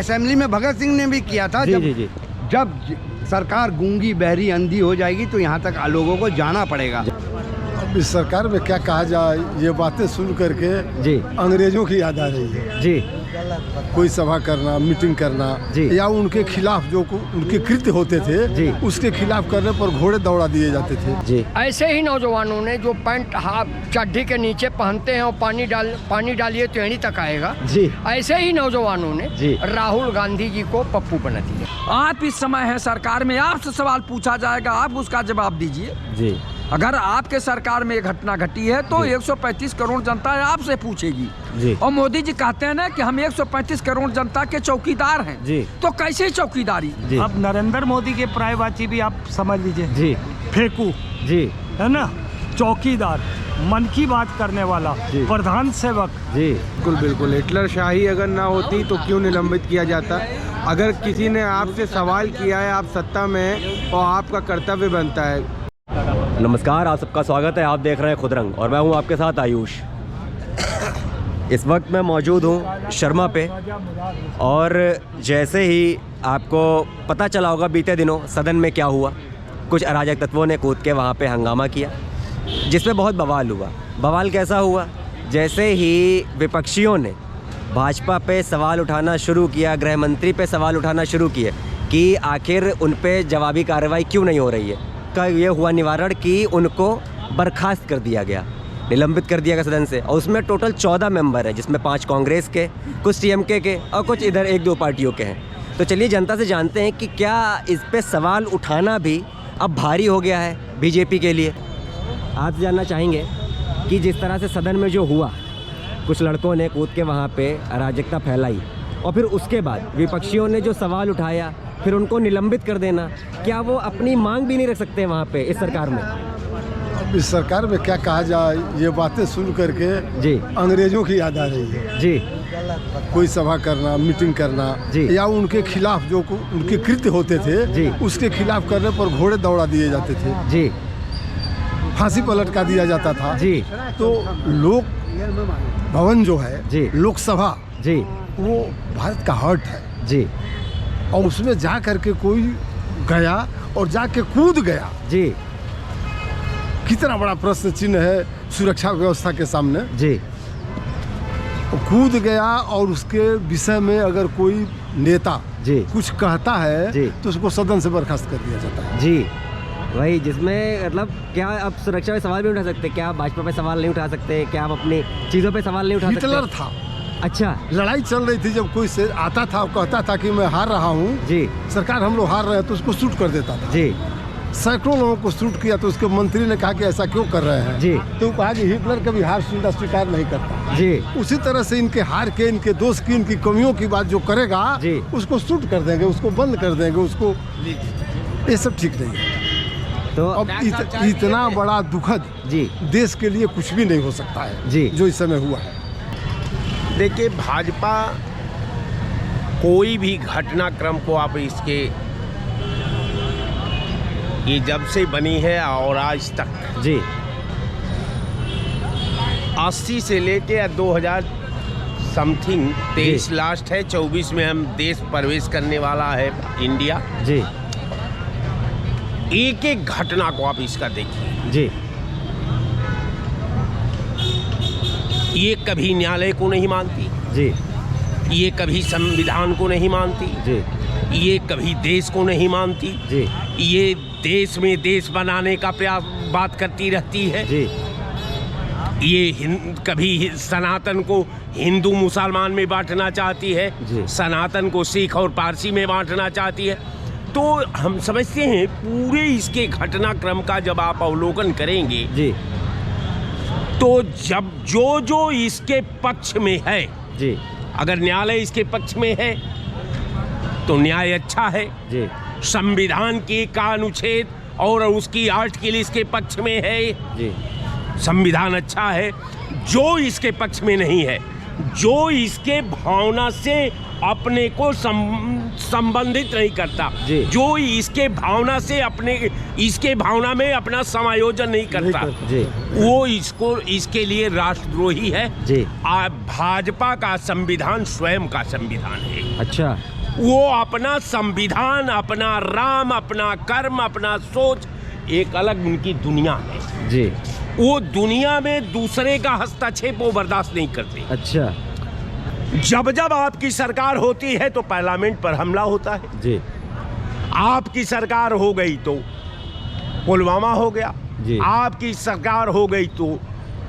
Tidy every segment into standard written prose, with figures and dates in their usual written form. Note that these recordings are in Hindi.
असेंबली में भगत सिंह ने भी किया था। जब सरकार गूंगी बहरी अंधी हो जाएगी तो यहाँ तक लोगों को जाना पड़ेगा। अब इस सरकार में क्या कहा जाए, ये बातें सुन करके अंग्रेजों की याद आ रही है जी। कोई सभा करना, मीटिंग करना या उनके खिलाफ जो उनके कृत्य होते थे उसके खिलाफ करने पर घोड़े दौड़ा दिए जाते थे जी। ऐसे ही नौजवानों ने जो पैंट हाफ चड्डी के नीचे पहनते हैं और पानी डालिए तो एड़ी तक आएगा जी, ऐसे ही नौजवानों ने राहुल गांधी जी को पप्पू बना दिया। आप इस समय है सरकार में, आपसे सवाल पूछा जाएगा, आप उसका जवाब दीजिए जी। अगर आपके सरकार में ये घटना घटी है तो 135 करोड़ जनता आपसे पूछेगी जी। और मोदी जी कहते हैं ना कि हम 135 करोड़ जनता के चौकीदार हैं जी। तो कैसे चौकीदारी जी। अब नरेंद्र मोदी के प्रायवाची भी आप समझ लीजिए जी, फेंकू जी, है ना, चौकीदार, मन की बात करने वाला, प्रधान सेवक जी। बिल्कुल बिल्कुल, हिटलर शाही अगर ना होती तो क्यों निलंबित किया जाता। अगर किसी ने आपसे सवाल किया है, आप सत्ता में हैं और आपका कर्तव्य बनता है। नमस्कार, आप सबका स्वागत है। आप देख रहे हैं खुदरंग और मैं हूं आपके साथ आयुष। इस वक्त मैं मौजूद हूं शर्मा पे और जैसे ही आपको पता चला होगा बीते दिनों सदन में क्या हुआ, कुछ अराजक तत्वों ने कूद के वहां पे हंगामा किया जिसमें बहुत बवाल हुआ। बवाल कैसा हुआ, जैसे ही विपक्षियों ने भाजपा पे सवाल उठाना शुरू किया, गृह मंत्री पे सवाल उठाना शुरू किए कि आखिर उन पे जवाबी कार्रवाई क्यों नहीं हो रही है, का ये हुआ निवारण कि उनको बर्खास्त कर दिया गया, निलंबित कर दिया गया सदन से। और उसमें टोटल 14 मेंबर हैं जिसमें 5 कांग्रेस के, कुछ टीएमके के और कुछ इधर 1-2 पार्टियों के हैं। तो चलिए जनता से जानते हैं कि क्या इस पे सवाल उठाना भी अब भारी हो गया है बीजेपी के लिए। आप जानना चाहेंगे कि जिस तरह से सदन में जो हुआ, कुछ लड़कों ने कूद के वहाँ पे अराजकता फैलाई और फिर उसके बाद विपक्षियों ने जो सवाल उठाया, फिर उनको निलंबित कर देना, क्या वो अपनी मांग भी नहीं रख सकते वहाँ पे इस सरकार में? अब इस सरकार में क्या कहा जाए, ये बातें सुन करके जी अंग्रेजों की याद आ रही है जी। कोई सभा करना, मीटिंग करना या उनके खिलाफ जो उनके कृत्य होते थे उसके खिलाफ करने पर घोड़े दौड़ा दिए जाते थे जी, फांसी पर लटका दिया जाता था जी। तो लोक भवन जो है जी, लोकसभा जी, वो भारत का हार्ट है जी। और उसमें जा करके कोई गया और जाके कूद गया जी, कितना बड़ा प्रश्न चिन्ह है सुरक्षा व्यवस्था के सामने जी। कूद गया और उसके विषय में अगर कोई नेता जी कुछ कहता है जी, तो उसको सदन से बर्खास्त कर दिया जाता है जी। वही जिसमें मतलब क्या आप सुरक्षा पे सवाल भी उठा सकते, क्या आप भाजपा पे सवाल नहीं उठा सकते, क्या आप अपनी चीज़ों पे सवाल नहीं उठा सकते। हिटलर था, अच्छा, लड़ाई चल रही थी, जब कोई से आता था कहता था कि मैं हार रहा हूँ जी, सरकार हम लोग हार रहे हैं, तो उसको शूट कर देता था जी। सैकड़ों लोगों को शूट किया तो उसके मंत्री ने कहा कि ऐसा क्यों कर रहे हैं जी। तो कहा कि हिटलर कभी हार स्वीकार नहीं करता जी। उसी तरह से इनके हार के, इनके दोष की, इनकी कमियों की बात जो करेगा जी, उसको शूट कर देंगे, उसको बंद कर देंगे, उसको, ये सब ठीक नहीं है। तो अब इतना बड़ा दुखद जी देश के लिए कुछ भी नहीं हो सकता है जी जो इस समय हुआ है। देखिए, भाजपा कोई भी घटनाक्रम को आप इसके, ये जब से बनी है और आज तक जी 80 से लेके 2000 समथिंग 23 लास्ट है, 24 में हम देश प्रवेश करने वाला है इंडिया जी। एक एक घटना को आप इसका देखिए जी, ये कभी न्यायालय को नहीं मानती जी, ये कभी संविधान को नहीं मानती जी, ये कभी देश को नहीं मानती जी, ये देश में देश बनाने का प्रयास बात करती रहती है जी। ये कभी सनातन को हिंदू मुसलमान में बांटना चाहती है, सनातन को सिख और पारसी में बांटना चाहती है। तो हम समझते हैं पूरे इसके घटनाक्रम का जब आप अवलोकन करेंगे जी, तो जब जो इसके पक्ष में है जी, अगर न्यायालय इसके पक्ष में है तो न्याय अच्छा है जी। संविधान की का अनुच्छेद और उसकी आर्टिकल इसके पक्ष में है जी, संविधान अच्छा है। जो इसके पक्ष में नहीं है जो इसके भावना से अपने को संबंधित नहीं करता, जो इसके भावना से इसके भावना में अपना समायोजन नहीं करता, वो इसके लिए राष्ट्रद्रोही है। भाजपा का संविधान स्वयं का संविधान है। अच्छा, वो अपना संविधान, अपना राम, अपना कर्म, अपना सोच, एक अलग उनकी दुनिया है जी। वो दुनिया में दूसरे का हस्तक्षेप वो बर्दाश्त नहीं करते। अच्छा, जब जब आपकी सरकार होती है तो पार्लियामेंट पर हमला होता है जी। आपकी सरकार हो गई तो पुलवामा हो गया जी। आपकी सरकार हो गई तो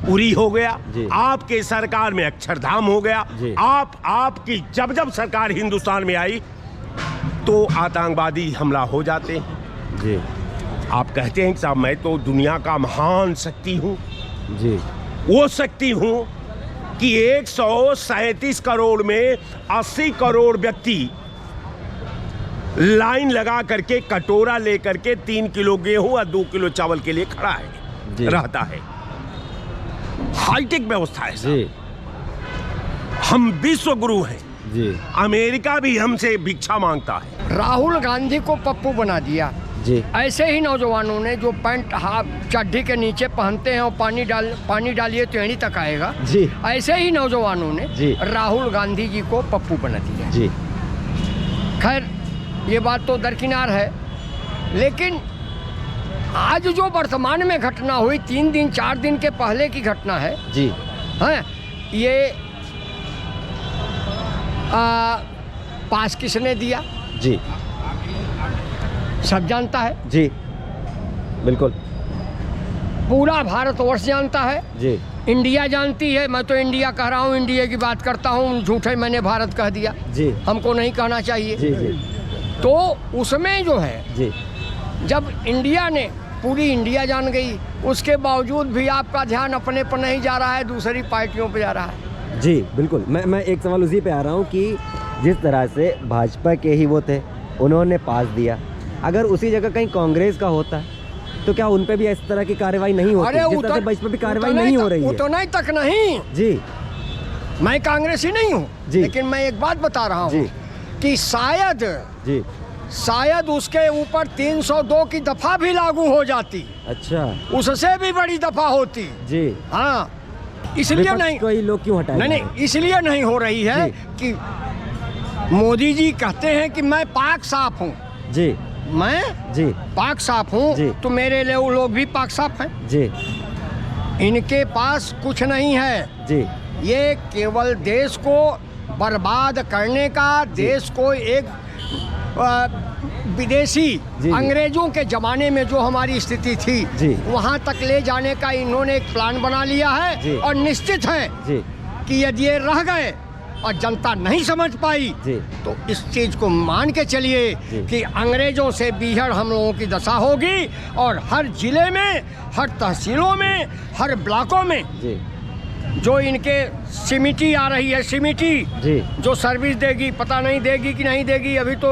उरी हो गया जी। आपके सरकार में अक्षरधाम हो गया जी। आपकी जब जब सरकार हिंदुस्तान में आई तो आतंकवादी हमला हो जाते हैं जी। आप कहते हैं कि साहब मैं तो दुनिया का महान शक्ति हूँ जी। वो शक्ति हूँ कि 137 करोड़ में 80 करोड़ व्यक्ति लाइन लगा करके कटोरा लेकर के 3 किलो गेहूं और 2 किलो चावल के लिए खड़ा है, रहता है। हाईटेक व्यवस्था है जी। हम विश्व गुरु हैं जी। अमेरिका भी हमसे भिक्षा मांगता है। राहुल गांधी को पप्पू बना दिया जी। ऐसे ही नौजवानों ने जो पैंट हाफ चड्ढी के नीचे पहनते हैं और पानी डालिए तो एड़ी तक आएगा जी। ऐसे ही नौजवानों ने जी। राहुल गांधी जी को पप्पू बना दिया जी। खैर ये बात तो दरकिनार है, लेकिन आज जो वर्तमान में घटना हुई 3 दिन 4 दिन के पहले की घटना है जी। हैं, ये पास किसने दिया जी, सब जानता है जी, बिल्कुल पूरा भारतवर्ष जानता है जी। इंडिया जानती है। मैं तो इंडिया कह रहा हूँ, इंडिया की बात करता हूँ, झूठे मैंने भारत कह दिया जी। हमको नहीं कहना चाहिए जी, जी। तो उसमें जो है जी, जब इंडिया ने, पूरी इंडिया जान गई, उसके बावजूद भी आपका ध्यान अपने पर नहीं जा रहा है, दूसरी पार्टियों पर जा रहा है जी। बिल्कुल, मैं एक सवाल उसी पे आ रहा हूँ कि जिस तरह से भाजपा के ही वो थे, उन्होंने पास दिया, अगर उसी जगह कहीं कांग्रेस का होता तो क्या उन पे भी इस तरह की कार्रवाई नहीं होती? जिस तरह से भाजपा पे कार्रवाई नहीं हो रही है। उतना ही तक नहीं जी। मैं कांग्रेसी नहीं हूँ, लेकिन मैं एक बात बता रहा हूँ कि शायद उसके ऊपर 302 की दफा भी लागू हो जाती। अच्छा, उससे भी बड़ी दफा होती जी। हाँ, इसलिए नहीं, कोई लोग क्यों हटाए? नहीं, इसलिए नहीं हो रही है कि मोदी जी कहते हैं कि मैं पाक साफ हूँ जी। मैं जी पाक साफ हूँ, तो मेरे लिए वो लोग भी पाक साफ हैं जी। इनके पास कुछ नहीं है जी। ये केवल देश को बर्बाद करने का, देश को एक विदेशी अंग्रेजों के ज़माने में जो हमारी स्थिति थी वहाँ तक ले जाने का इन्होंने एक प्लान बना लिया है। और निश्चित है कि यदि ये रह गए और जनता नहीं समझ पाई तो इस चीज़ को मान के चलिए कि अंग्रेजों से बीहड़ हम लोगों की दशा होगी। और हर जिले में, हर तहसीलों में, हर ब्लॉकों में जो इनके समिति आ रही है, समिति जो सर्विस देगी, पता नहीं देगी कि नहीं देगी। अभी तो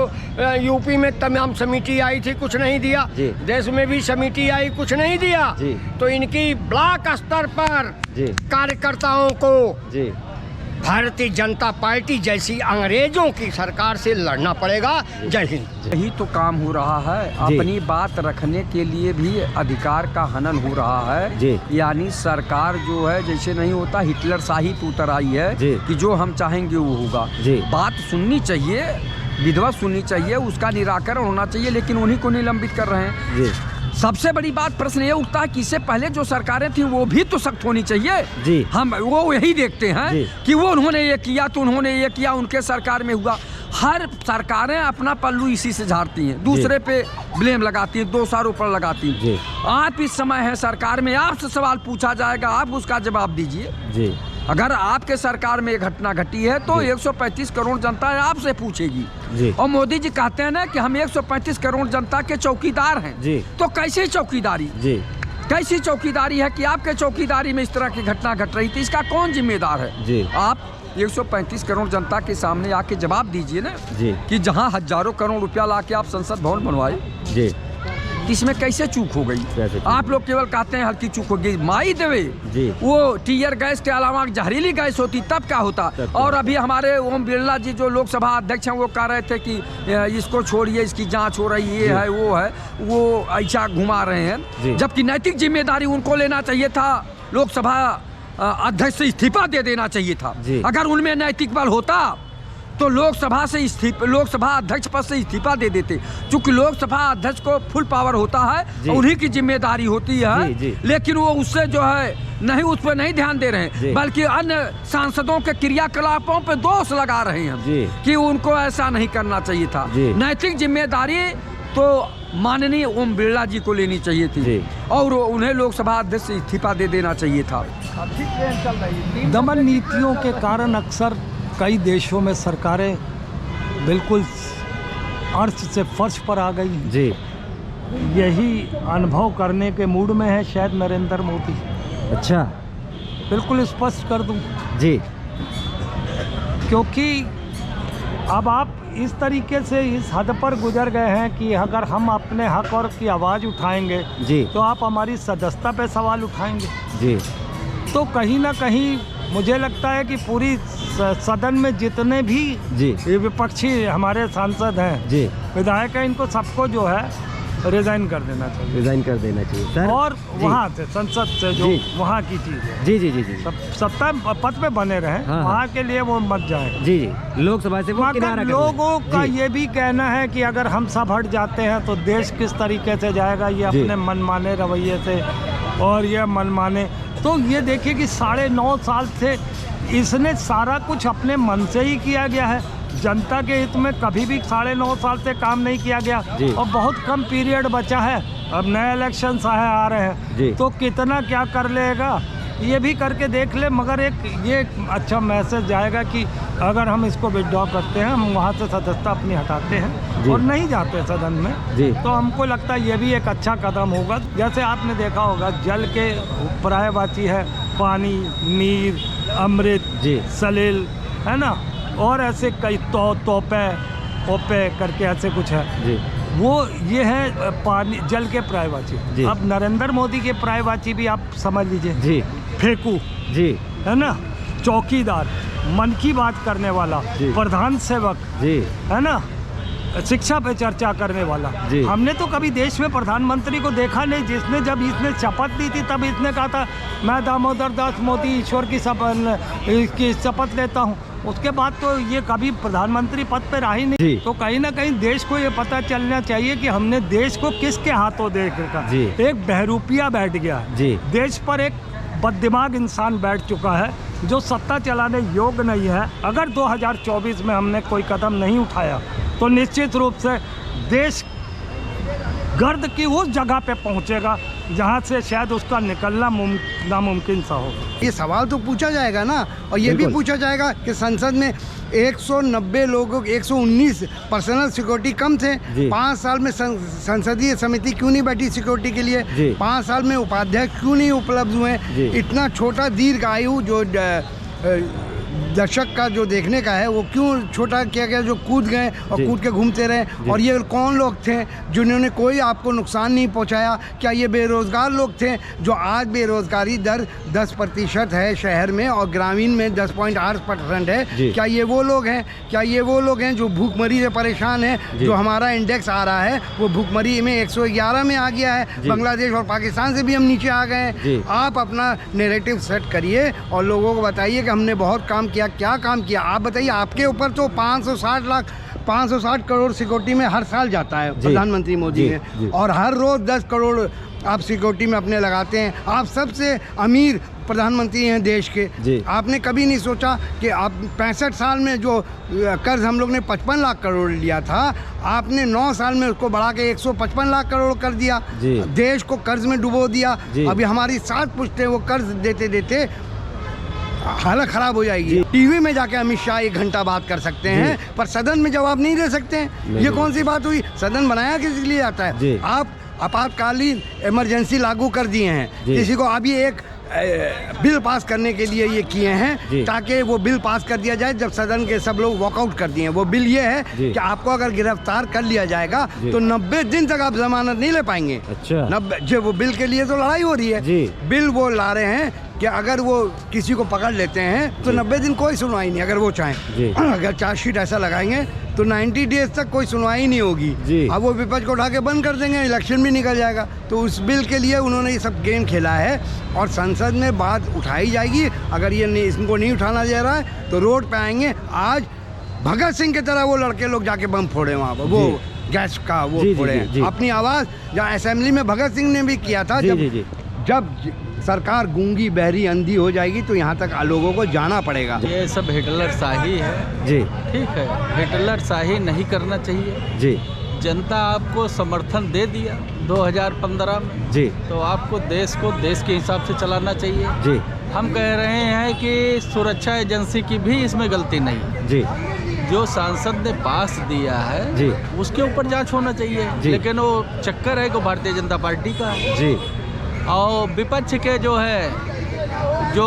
यूपी में तमाम समिति आई थी, कुछ नहीं दिया। देश में भी समिति आई, कुछ नहीं दिया। तो इनकी ब्लॉक स्तर पर कार्यकर्ताओं को भारतीय जनता पार्टी जैसी अंग्रेजों की सरकार से लड़ना पड़ेगा। जय हिंद। यही तो काम हो रहा है, अपनी बात रखने के लिए भी अधिकार का हनन हो रहा है। यानी सरकार जो है, जैसे नहीं होता हिटलर शाही पे उतर आई है कि जो हम चाहेंगे वो होगा। बात सुननी चाहिए, विधवा सुननी चाहिए, उसका निराकरण होना चाहिए, लेकिन उन्हीं को निलंबित कर रहे हैं। सबसे बड़ी बात प्रश्न ये उठता है कि इससे पहले जो सरकारें थी वो भी तो सख्त होनी चाहिए जी। हम वो यही देखते हैं कि वो उन्होंने ये किया तो उन्होंने ये किया, उनके सरकार में हुआ। हर सरकारें अपना पल्लू इसी से झाड़ती हैं, दूसरे पे ब्लेम लगाती हैं, दोषारोप पर लगाती हैं। आप इस समय है सरकार में, आपसे सवाल पूछा जाएगा, आप उसका जवाब दीजिए। अगर आपके सरकार में ये घटना घटी है तो 135 करोड़ जनता आपसे पूछेगी। और मोदी जी कहते हैं ना कि हम 135 करोड़ जनता के चौकीदार हैं। तो कैसी चौकीदारी, कैसी चौकीदारी है कि आपके चौकीदारी में इस तरह की घटना घट रही थी? इसका कौन जिम्मेदार है? आप 135 करोड़ जनता के सामने आके जवाब दीजिए ना कि जहां हजारों करोड़ रुपया ला के आप संसद भवन बनवाए, तो इसमें कैसे चूक हो गई? आप लोग केवल कहते हैं हल्की चूक हो गई, माई देवे जी। वो टीयर गैस के अलावा जहरीली गैस होती तब क्या होता? और अभी हमारे ओम बिरला जी जो लोकसभा अध्यक्ष हैं वो कह रहे थे कि इसको छोड़िए, इसकी जांच हो रही है, वो ऐसा घुमा रहे हैं, जबकि नैतिक जिम्मेदारी उनको लेना चाहिए था। लोकसभा अध्यक्ष से इस्तीफा दे देना चाहिए था। अगर उनमें नैतिक बल होता तो लोकसभा अध्यक्ष पद से इस्तीफा दे देते, क्योंकि लोकसभा अध्यक्ष को फुल पावर होता है, उन्हीं की जिम्मेदारी होती है। लेकिन वो उससे जो है नहीं, उस पर नहीं ध्यान दे रहे हैं, बल्कि अन्य सांसदों के क्रियाकलापों पे दोष लगा रहे हैं कि उनको ऐसा नहीं करना चाहिए था। नैतिक जिम्मेदारी तो माननीय ओम बिरला जी को लेनी चाहिए थी और उन्हें लोकसभा अध्यक्ष से इस्तीफा दे देना चाहिए था। दमन नीतियों के कारण अक्सर कई देशों में सरकारें बिल्कुल अर्श से फर्श पर आ गई जी। यही अनुभव करने के मूड में है शायद नरेंद्र मोदी। अच्छा, बिल्कुल स्पष्ट कर दूं जी, क्योंकि अब आप इस तरीके से इस हद पर गुजर गए हैं कि अगर हम अपने हक और की आवाज़ उठाएंगे जी तो आप हमारी सदस्यता पे सवाल उठाएंगे जी। तो कहीं ना कहीं मुझे लगता है कि पूरी सदन में जितने भी जी विपक्षी हमारे सांसद हैं जी, विधायक हैं, इनको सबको जो है रिजाइन कर देना चाहिए सर। और वहाँ से संसद से जो वहाँ की चीज़ है जी जी जी जी सत्ता पद पे बने रहें, वहाँ के लिए वो मत जाए जी जी। लोकसभा से वो किनारा लोगों का ये भी कहना है कि अगर हम सब हट जाते हैं तो देश किस तरीके से जाएगा, ये अपने मनमाने रवैये से और ये मनमाने। तो ये देखिए कि 9.5 साल से इसने सारा कुछ अपने मन से ही किया गया है। जनता के हित में कभी भी 9.5 साल से काम नहीं किया गया और बहुत कम पीरियड बचा है। अब नए इलेक्शन आ रहे हैं तो कितना क्या कर लेगा ये भी करके देख ले। मगर ये अच्छा मैसेज जाएगा कि अगर हम इसको विड्रॉ करते हैं, हम वहाँ से सदस्यता अपनी हटाते हैं और नहीं जाते सदन में, तो हमको लगता है ये भी एक अच्छा कदम होगा। जैसे आपने देखा होगा जल के पर्यायवाची है पानी, नीर, अमृत, सलील, है ना, और ऐसे कई ओपे करके ऐसे कुछ है वो ये है पानी जल के पर्यायवाची। अब नरेंद्र मोदी के पर्यायवाची भी आप समझ लीजिए जी, फेंकू जी, है ना, चौकीदार, मन की बात करने वाला, प्रधान सेवक जी, है ना, शिक्षा पे चर्चा करने वाला। हमने तो कभी देश में प्रधानमंत्री को देखा नहीं जिसने जब इसने शपथ ली थी तब इसने कहा था मैं दामोदर दास मोदी ईश्वर की शपथ लेता हूँ। उसके बाद तो ये कभी प्रधानमंत्री पद पे रहा ही नहीं। तो कहीं ना कहीं देश को ये पता चलना चाहिए कि हमने देश को किसके हाथों देख रखा। एक बहरूपिया बैठ गया देश पर, एक बददिमाग इंसान बैठ चुका है जो सत्ता चलाने योग्य नहीं है। अगर 2024 में हमने कोई कदम नहीं उठाया तो निश्चित रूप से देश गर्द की उस जगह पे पहुंचेगा जहां से शायद उसका निकलना नामुमकिन सा हो। ये सवाल तो पूछा जाएगा ना, और ये भी पूछा जाएगा कि संसद में 190 लोगों 119 पर्सनल सिक्योरिटी कम थे। 5 साल में संसदीय समिति क्यों नहीं बैठी सिक्योरिटी के लिए? 5 साल में उपाध्यक्ष क्यों नहीं उपलब्ध हुए? इतना छोटा दीर्घ आयु जो दर्शक का जो देखने का है वो क्यों छोटा किया गया, जो कूद गए और कूद के घूमते रहे? और ये कौन लोग थे जिन्होंने कोई आपको नुकसान नहीं पहुंचाया? क्या ये बेरोज़गार लोग थे जो आज बेरोज़गारी दर 10% है शहर में और ग्रामीण में 10.8% है? क्या ये वो लोग हैं? क्या ये वो लोग हैं जो भूखमरी से परेशान हैं? जो हमारा इंडेक्स आ रहा है वो भूखमरी में 111 में आ गया है। बांग्लादेश और पाकिस्तान से भी हम नीचे आ गए हैं। आप अपना नैरेटिव सेट करिए और लोगों को बताइए कि हमने बहुत काम किया। क्या काम किया आप बताइए? आपके ऊपर तो 560 करोड़ सिक्योरिटी में हर साल जाता है प्रधानमंत्री मोदी ने, और हर रोज 10 करोड़ आप सिक्योरिटी में अपने लगाते हैं। आप सबसे अमीर प्रधानमंत्री हैं देश के। आपने कभी नहीं सोचा कि आप 65 साल में जो कर्ज हम लोग ने 55 लाख करोड़ लिया था, आपने 9 साल में उसको बढ़ा के 155 लाख करोड़ कर दिया। देश को कर्ज में डुबो दिया। अभी हमारी 7 पुश्तें वो कर्ज देते देते हालत खराब हो जाएगी। टीवी में जाके अमित शाह 1 घंटा बात कर सकते हैं पर सदन में जवाब नहीं दे सकते हैं। ये कौन सी बात हुई? सदन बनाया किस लिए जाता है? आप आपातकालीन इमरजेंसी लागू कर दिए हैं। किसी को अभी एक बिल पास करने के लिए ये किए हैं, ताकि वो बिल पास कर दिया जाए जब सदन के सब लोग वॉकआउट कर दिए। वो बिल ये है कि आपको अगर गिरफ्तार कर लिया जाएगा तो 90 दिन तक आप जमानत नहीं ले पाएंगे। अच्छा। 90 जो वो बिल के लिए तो लड़ाई हो रही है। बिल वो ला रहे हैं कि अगर वो किसी को पकड़ लेते हैं तो 90 दिन कोई सुनवाई नहीं, अगर वो चाहें। अगर चार्जशीट ऐसा लगाएंगे तो 90 डेज तक कोई सुनवाई नहीं होगी। अब वो विपक्ष को उठा के बंद कर देंगे, इलेक्शन भी निकल जाएगा। तो उस बिल के लिए उन्होंने ये सब गेम खेला है और संसद में बात उठाई जाएगी। अगर ये नहीं, इनको नहीं उठाना जा रहा है तो रोड पे आएंगे। आज भगत सिंह की तरह वो लड़के लोग जाके बम फोड़े वहाँ पर, वो गैस का वो फोड़े अपनी आवाज़। जहाँ असेंबली में भगत सिंह ने भी किया था, जब सरकार गूंगी बहरी अंधी हो जाएगी तो यहाँ तक लोगों को जाना पड़ेगा। ये सब हिटलर शाही है जी, ठीक है, हिटलर शाही नहीं करना चाहिए जी। जनता आपको समर्थन दे दिया 2015 में जी, तो आपको देश को देश के हिसाब से चलाना चाहिए जी। हम कह रहे हैं कि सुरक्षा एजेंसी की भी इसमें गलती नहीं जी। जो सांसद ने पास दिया है जी, उसके ऊपर जांच होना चाहिए, लेकिन वो चक्कर है कि भारतीय जनता पार्टी का है जी। और विपक्ष के जो है, जो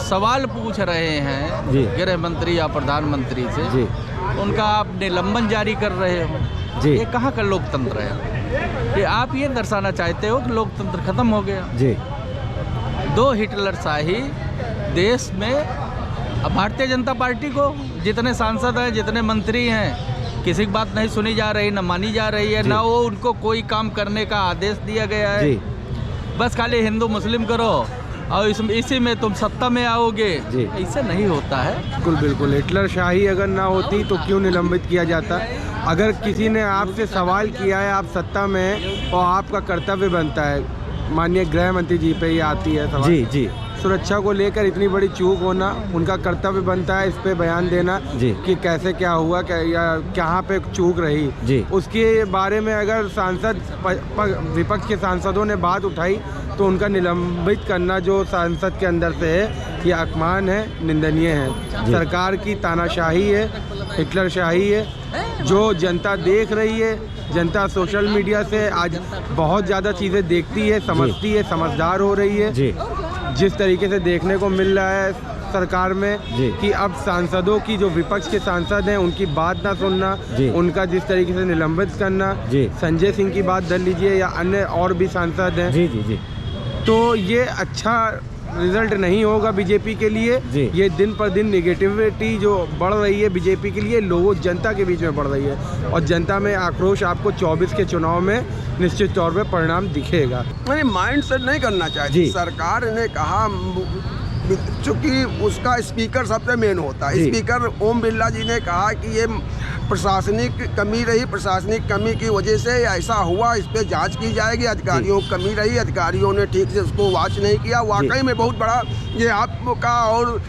सवाल पूछ रहे हैं गृह मंत्री या प्रधानमंत्री से जी, उनका आप निलंबन जारी कर रहे हो जी। ये कहाँ का लोकतंत्र है? ये आप ये दर्शाना चाहते हो कि लोकतंत्र खत्म हो गया जी। 2 हिटलर शाही देश में। अब भारतीय जनता पार्टी को जितने सांसद हैं, जितने मंत्री हैं, किसी की बात नहीं सुनी जा रही, न मानी जा रही है, ना वो उनको कोई काम करने का आदेश दिया गया है। बस खाली हिंदू मुस्लिम करो और इसी में तुम सत्ता में आओगे, ऐसे नहीं होता है। बिल्कुल बिल्कुल, हिटलर शाही अगर ना होती तो क्यों निलंबित किया जाता? अगर किसी ने आपसे सवाल किया है, आप सत्ता में हैं और आपका कर्तव्य बनता है, माननीय गृह मंत्री जी पे ये आती है सवाल जी जी, सुरक्षा को लेकर इतनी बड़ी चूक होना, उनका कर्तव्य बनता है इस पे बयान देना कि कैसे क्या हुआ, या कहाँ पे चूक रही जी। उसके बारे में अगर सांसद, विपक्ष के सांसदों ने बात उठाई तो उनका निलंबित करना जो सांसद के अंदर से है, ये अपमान है, निंदनीय है। सरकार की तानाशाही है, हिटलर शाही है, जो जनता देख रही है। जनता सोशल मीडिया से आज बहुत ज़्यादा चीज़ें देखती है, समझती है, समझदार हो रही है जी। जिस तरीके से देखने को मिल रहा है सरकार में कि अब सांसदों की, जो विपक्ष के सांसद हैं, उनकी बात ना सुनना, उनका जिस तरीके से निलंबित करना, संजय सिंह की बात धर लीजिए या अन्य और भी सांसद हैं जी जी जी, तो ये अच्छा रिजल्ट नहीं होगा बीजेपी के लिए। ये दिन पर दिन नेगेटिविटी जो बढ़ रही है बीजेपी के लिए, लोगों, जनता के बीच में बढ़ रही है और जनता में आक्रोश आपको 24 के चुनाव में निश्चित तौर पे परिणाम दिखेगा। मैंने माइंड सेट नहीं करना चाहिए। सरकार ने कहा, चूँकि उसका स्पीकर सबसे मेन होता है, स्पीकर ओम बिरला जी ने कहा कि ये प्रशासनिक कमी रही, प्रशासनिक कमी की वजह से ऐसा हुआ, इस पे जांच की जाएगी। अधिकारियों की कमी रही, अधिकारियों ने ठीक से उसको वॉच नहीं किया। वाकई में बहुत बड़ा ये आपका और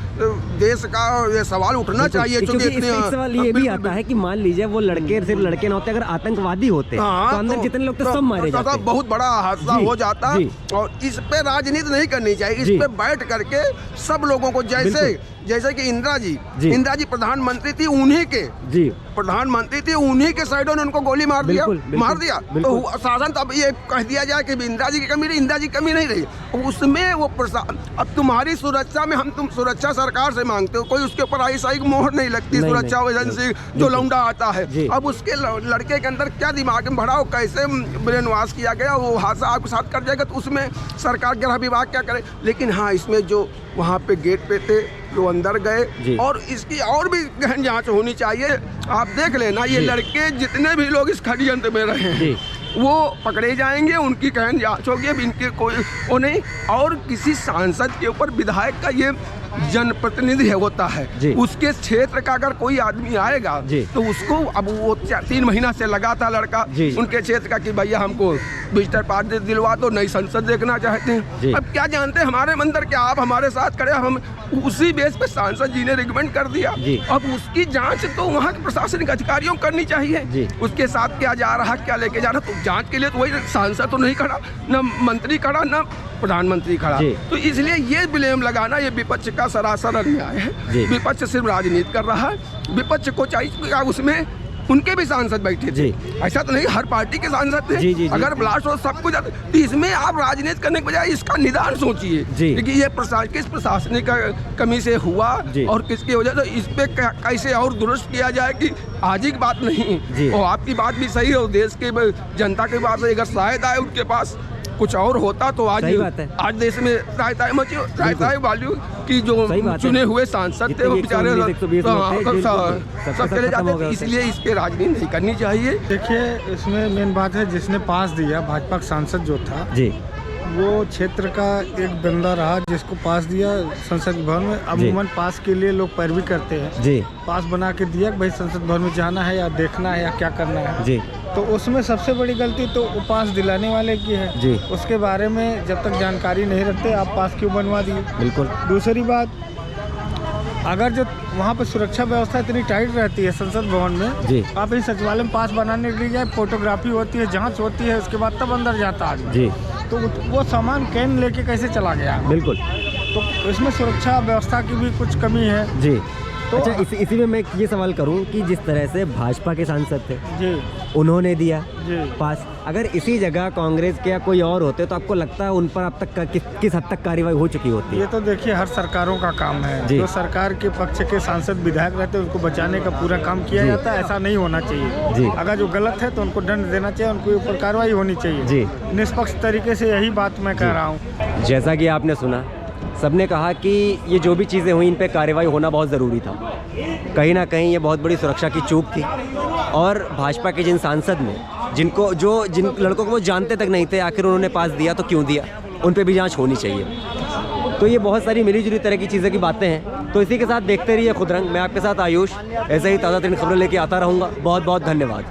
देश का ये सवाल उठना चाहिए, क्योंकि एक सवाल ये भी आता है कि मान लीजिए वो लड़के सिर्फ लड़के ना होते, अगर आतंकवादी होते तो अंदर जितने लोग तो सब मारे जाते, बहुत बड़ा हादसा हो जाता। और इस पे राजनीति नहीं करनी चाहिए, इस पे बैठ करके सब लोगों को, जैसे कि इंदिरा जी प्रधानमंत्री थी, उन्हीं के प्रधानमंत्री थी, उन्हीं के साइडों ने उनको गोली मार दिया। तो शासन तब ये कह दिया जाए कि इंदिरा जी की कमी रही, इंदिरा जी की कमी नहीं रही उसमें। वो अब तुम्हारी सुरक्षा में तुम सुरक्षा सरकार से मांगते हो, कोई उसके ऊपर आईएसआई की मोहर नहीं लगती, सुरक्षा एजेंसी जो लौंडा आता है। अब उसके लड़के के अंदर क्या दिमाग में भरा, कैसे ब्रेन वॉश किया गया, वो हादसा आपके साथ कर जाएगा, तो उसमें सरकार गृह विभाग क्या करे। लेकिन हाँ, इसमें जो वहाँ पे गेट पे थे, जो अंदर गए, और इसकी और भी गहन जांच होनी चाहिए। आप देख लेना, ये लड़के जितने भी लोग इस षड्यंत्र में रहे हैं वो पकड़े जाएंगे, उनकी गहन जांच होगी। अब इनके कोई वो नहीं, और किसी सांसद के ऊपर विधायक का ये जनप्रतिनिधि होता है, उसके क्षेत्र का अगर कोई आदमी आएगा तो उसको, अब वो 3 महीना से लगा था लड़का उनके क्षेत्र का कि भैया हमको विजिटर पास दिलवा दो, नई संसद देखना चाहते हैं। अब क्या जानते हैं हमारे मंदिर, क्या आप हमारे साथ खड़े, हम उसी बेस पे सांसद जी ने रिकमेंड कर दिया। अब उसकी जांच तो वहाँ के प्रशासनिक अधिकारियों को करनी चाहिए, उसके साथ क्या जा रहा, क्या लेके जा रहा। तो जांच के लिए तो वही सांसद तो नहीं खड़ा, न मंत्री खड़ा, न प्रधानमंत्री खड़ा। तो इसलिए ये ब्लेम लगाना, ये विपक्ष का सरासर अन्याय है। विपक्ष सिर्फ राजनीति कर रहा है। विपक्ष को चाहिए उसमें उनके भी सांसद बैठे थे। ऐसा तो नहीं हर पार्टी के सांसद थे। अगर ब्लास्ट हो सब कुछ तो इसमें आप राजनीति करने के बजाय इसका निदान सोचिए कि ये किस प्रशासनिक कमी से हुआ और किसकी वजह से इस पे कैसे और दुरुस्त किया जाए कि आज ही की बात नहीं। और आपकी बात भी सही है और देश के जनता की बात है, अगर शायद आए उनके पास कुछ और होता तो आज देश में रायता वालू की जो चुने हुए सांसद थे वो बेचारे सब चले जाते थे। इसलिए इस पे राजनीति नहीं करनी चाहिए। देखिए इसमें मेन बात है जिसने पास दिया भाजपा का सांसद जो था वो क्षेत्र का एक बंदा रहा जिसको पास दिया संसद भवन में। अमूमन पास के लिए लोग पैरवी करते हैं, पास बना के दिया भाई संसद भवन में जाना है या देखना है या क्या करना है। तो उसमें सबसे बड़ी गलती तो पास दिलाने वाले की है। उसके बारे में जब तक जानकारी नहीं रखते आप पास क्यों बनवा दिए। बिल्कुल। दूसरी बात, अगर जो वहाँ पर सुरक्षा व्यवस्था इतनी टाइट रहती है संसद भवन में, आप इस सचिवालय में पास बनाने के लिए जाए, फोटोग्राफी होती है, जांच होती है, उसके बाद तब अंदर जाता आदमी। तो वो सामान कैन लेके कैसे चला गया। बिल्कुल। तो इसमें सुरक्षा व्यवस्था की भी कुछ कमी है। तो अच्छा, इसी में मैं ये सवाल करूं कि जिस तरह से भाजपा के सांसद थे उन्होंने दिया पास, अगर इसी जगह कांग्रेस के या कोई और होते तो आपको लगता है उन पर अब तक किस हद तक कार्रवाई हो चुकी होती है? ये तो देखिए हर सरकारों का काम है। जो सरकार के पक्ष के सांसद विधायक रहते हैं उनको बचाने का पूरा काम किया जाता है। ऐसा नहीं होना चाहिए। अगर जो गलत है तो उनको दंड देना चाहिए, उनके ऊपर कार्रवाई होनी चाहिए निष्पक्ष तरीके से। यही बात मैं कह रहा हूँ। जैसा कि आपने सुना, सबने कहा कि ये जो भी चीज़ें हुई इन पे कार्रवाई होना बहुत ज़रूरी था। कहीं ना कहीं ये बहुत बड़ी सुरक्षा की चूक थी और भाजपा के जिन सांसद ने जिन लड़कों को वो जानते तक नहीं थे, आखिर उन्होंने पास दिया तो क्यों दिया, उन पे भी जांच होनी चाहिए। तो ये बहुत सारी मिली जुली तरह की चीज़ें की बातें हैं। तो इसी के साथ देखते रहिए खुदरंग। मैं आपके साथ आयुष, ऐसे ही ताज़ा तरीन खबरें लेके आता रहूँगा। बहुत बहुत धन्यवाद।